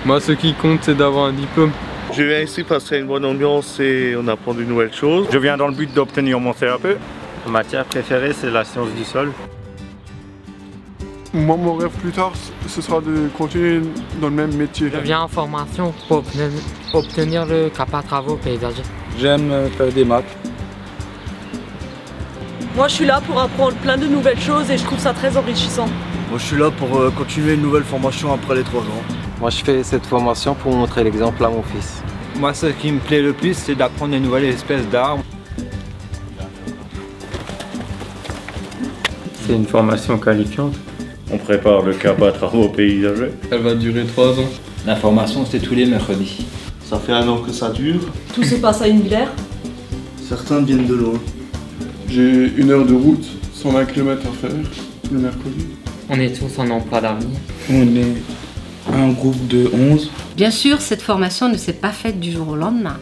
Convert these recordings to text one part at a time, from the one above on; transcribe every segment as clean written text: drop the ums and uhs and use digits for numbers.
Moi, ce qui compte, c'est d'avoir un diplôme. Je viens ici parce qu'il y a une bonne ambiance et on apprend de nouvelles choses. Je viens dans le but d'obtenir mon CAP. Ma matière préférée, c'est la science du sol. Moi, mon rêve plus tard, ce sera de continuer dans le même métier. Je viens en formation pour obtenir le CAPA travaux paysagers. J'aime faire des maths. Moi, je suis là pour apprendre plein de nouvelles choses et je trouve ça très enrichissant. Moi, je suis là pour continuer une nouvelle formation après les 3 ans. Moi, je fais cette formation pour montrer l'exemple à mon fils. Moi, ce qui me plaît le plus, c'est d'apprendre une nouvelle espèce d'arbres. C'est une formation qualifiante. On prépare le CAPA travaux paysagers. Elle va durer 3 ans. La formation, c'est tous les mercredis. Ça fait 1 an que ça dure. Tout se passe à Hinwiller. Certains viennent de loin. J'ai 1 heure de route, 120 km à faire, le mercredi. On est tous en emploi d'avenir. On est un groupe de 11. Bien sûr, cette formation ne s'est pas faite du jour au lendemain.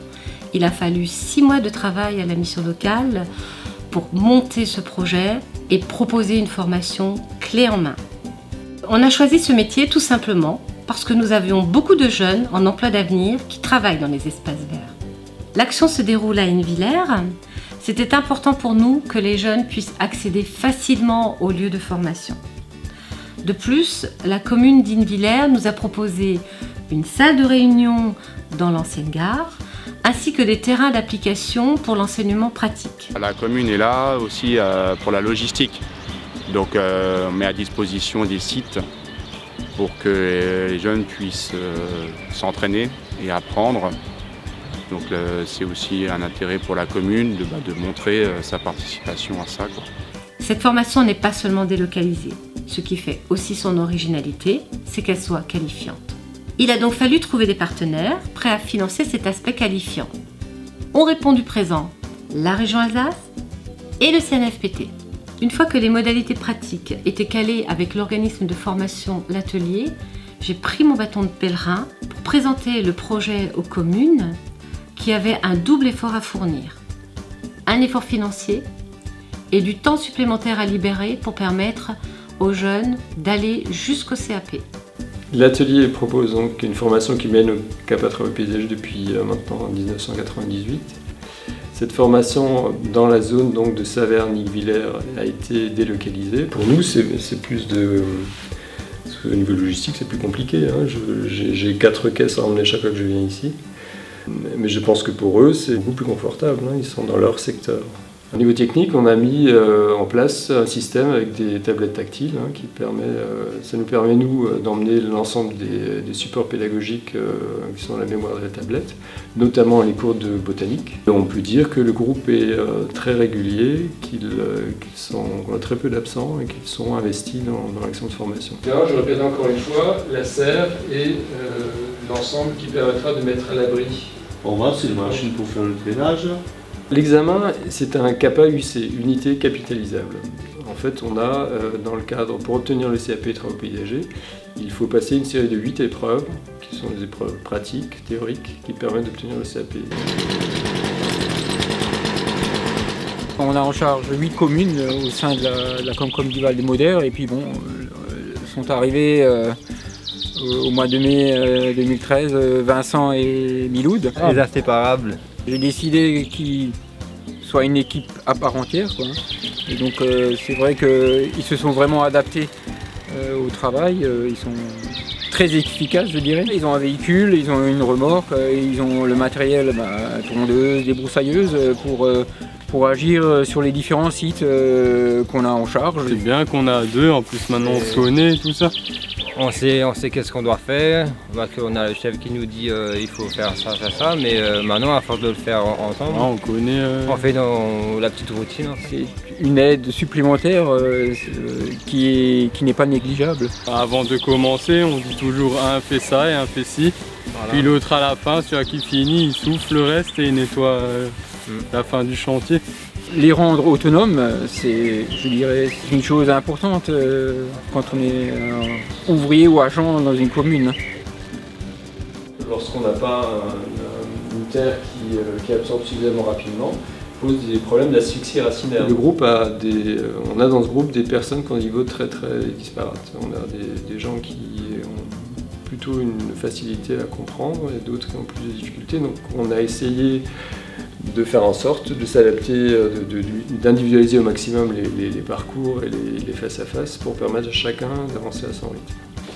Il a fallu 6 mois de travail à la mission locale pour monter ce projet et proposer une formation clé en main. On a choisi ce métier tout simplement parce que nous avions beaucoup de jeunes en emploi d'avenir qui travaillent dans les espaces verts. L'action se déroule à Hinwiller. C'était important pour nous que les jeunes puissent accéder facilement aux lieux de formation. De plus, la commune d'Hinwiller nous a proposé une salle de réunion dans l'ancienne gare, ainsi que des terrains d'application pour l'enseignement pratique. La commune est là aussi pour la logistique. Donc on met à disposition des sites pour que les jeunes puissent s'entraîner et apprendre. Donc c'est aussi un intérêt pour la commune de montrer sa participation à ça, quoi. Cette formation n'est pas seulement délocalisée. Ce qui fait aussi son originalité, c'est qu'elle soit qualifiante. Il a donc fallu trouver des partenaires prêts à financer cet aspect qualifiant. Ont répondu présent la région Alsace et le CNFPT. Une fois que les modalités pratiques étaient calées avec l'organisme de formation L'Atelier, j'ai pris mon bâton de pèlerin pour présenter le projet aux communes qui avaient un double effort à fournir. Un effort financier et du temps supplémentaire à libérer pour permettre aux jeunes d'aller jusqu'au CAP. L'atelier propose donc une formation qui mène au CAPA travaux paysagers depuis maintenant 1998. Cette formation dans la zone donc de Saverne-Hinwiller a été délocalisée. Pour nous, c'est plus de... Au niveau logistique, c'est plus compliqué. J'ai 4 caisses à emmener chaque fois que je viens ici. Mais je pense que pour eux, c'est beaucoup plus confortable. Ils sont dans leur secteur. Au niveau technique, on a mis en place un système avec des tablettes tactiles qui ça nous permet nous d'emmener l'ensemble des supports pédagogiques qui sont dans la mémoire de la tablette, notamment les cours de botanique. On peut dire que le groupe est très régulier, qu'on a très peu d'absents et qu'ils sont investis dans l'action de formation. Alors, je répète encore une fois, la serre et l'ensemble qui permettra de mettre à l'abri. Pour moi, c'est une machine pour faire le drainage. L'examen, c'est un CAPA UC, unité capitalisable. En fait, on a dans le cadre, pour obtenir le CAP travaux paysagers, il faut passer une série de 8 épreuves, qui sont des épreuves pratiques, théoriques, qui permettent d'obtenir le CAP. On a en charge 8 communes au sein de la Comcom du Val-des-Modères, et puis bon, sont arrivés au mois de mai 2013 Vincent et Miloud. Les inséparables. J'ai décidé qu'ils soient une équipe à part entière, quoi. Et donc c'est vrai qu'ils se sont vraiment adaptés au travail, ils sont très efficaces, je dirais. Ils ont un véhicule, ils ont une remorque, ils ont le matériel, tondeuse, débroussailleuse pour agir sur les différents sites qu'on a en charge. C'est bien qu'on a 2, en plus maintenant on se connaît et tout ça. On sait qu'est-ce qu'on doit faire, parce qu'on a le chef qui nous dit il faut faire ça, mais maintenant à force de le faire ensemble, on connaît. On fait la petite routine. En fait. C'est une aide supplémentaire qui n'est pas négligeable. Avant de commencer, on dit toujours un fait ça et un fait ci, voilà. Puis l'autre à la fin, celui qui finit, il souffle le reste et il nettoie la fin du chantier. Les rendre autonomes, c'est une chose importante quand on est ouvrier ou agent dans une commune. Lorsqu'on n'a pas une terre qui absorbe suffisamment rapidement, pose des problèmes d'asphyxie racinaire. Le groupe on a dans ce groupe des personnes qui ont un niveau très très disparate. On a des gens qui ont plus plutôt une facilité à comprendre et d'autres qui ont plus de difficultés. Donc on a essayé de faire en sorte de s'adapter, d'individualiser au maximum les parcours et les face-à-face pour permettre à chacun d'avancer à son rythme.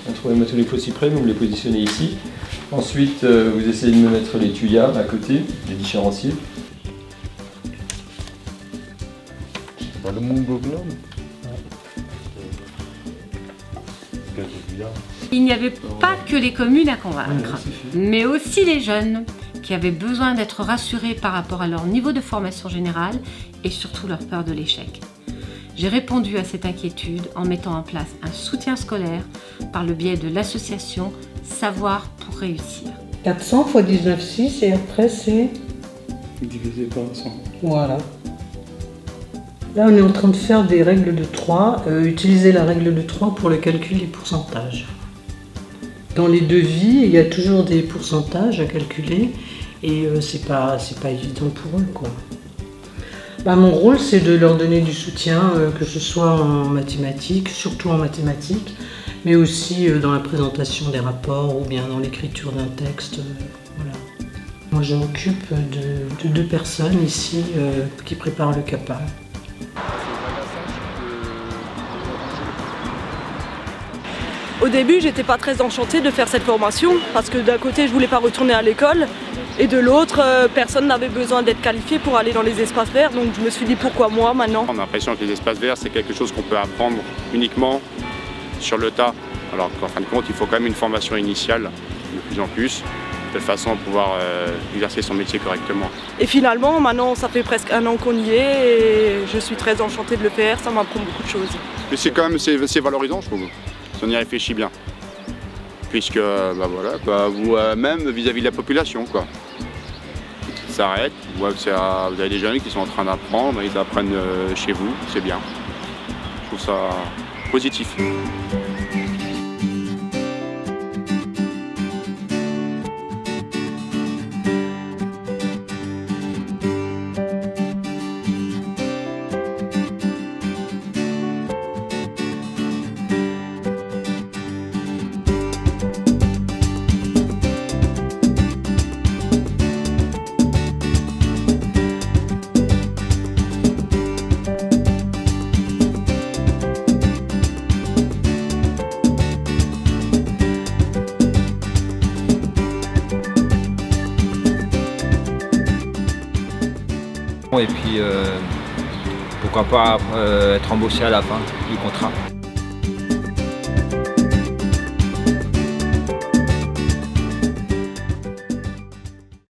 On trouve les motos les plus près, vous me les positionnez ici. Ensuite, vous essayez de me mettre les tuyas à côté, les différencier. Le monde Il n'y avait pas que les communes à convaincre, mais aussi les jeunes qui avaient besoin d'être rassurés par rapport à leur niveau de formation générale et surtout leur peur de l'échec. J'ai répondu à cette inquiétude en mettant en place un soutien scolaire par le biais de l'association Savoir pour réussir. 400 x 19,6 et après c'est... Divisé par 100. Voilà. Là on est en train de faire des règles de 3, utiliser la règle de 3 pour le calcul des pourcentages. Dans les devis, il y a toujours des pourcentages à calculer et c'est pas évident pour eux, quoi. Mon rôle, c'est de leur donner du soutien, que ce soit en mathématiques, surtout en mathématiques, mais aussi dans la présentation des rapports ou bien dans l'écriture d'un texte. Voilà. Moi, je m'occupe de 2 personnes ici qui préparent le CAPA. Au début, j'étais pas très enchantée de faire cette formation parce que d'un côté, je voulais pas retourner à l'école et de l'autre, personne n'avait besoin d'être qualifié pour aller dans les espaces verts. Donc je me suis dit pourquoi moi maintenant. On a l'impression que les espaces verts, c'est quelque chose qu'on peut apprendre uniquement sur le tas. Alors qu'en fin de compte, il faut quand même une formation initiale de plus en plus, de telle façon à pouvoir exercer son métier correctement. Et finalement, maintenant, ça fait presque 1 an qu'on y est et je suis très enchantée de le faire, ça m'apprend beaucoup de choses. Mais c'est quand même c'est valorisant, je trouve. Si on y réfléchit bien, puisque vous-même vis-à-vis de la population, quoi. Ils s'arrêtent, vous avez des jeunes qui sont en train d'apprendre, ils apprennent chez vous, c'est bien. Je trouve ça positif. Et puis pourquoi pas être embauché à la fin du contrat.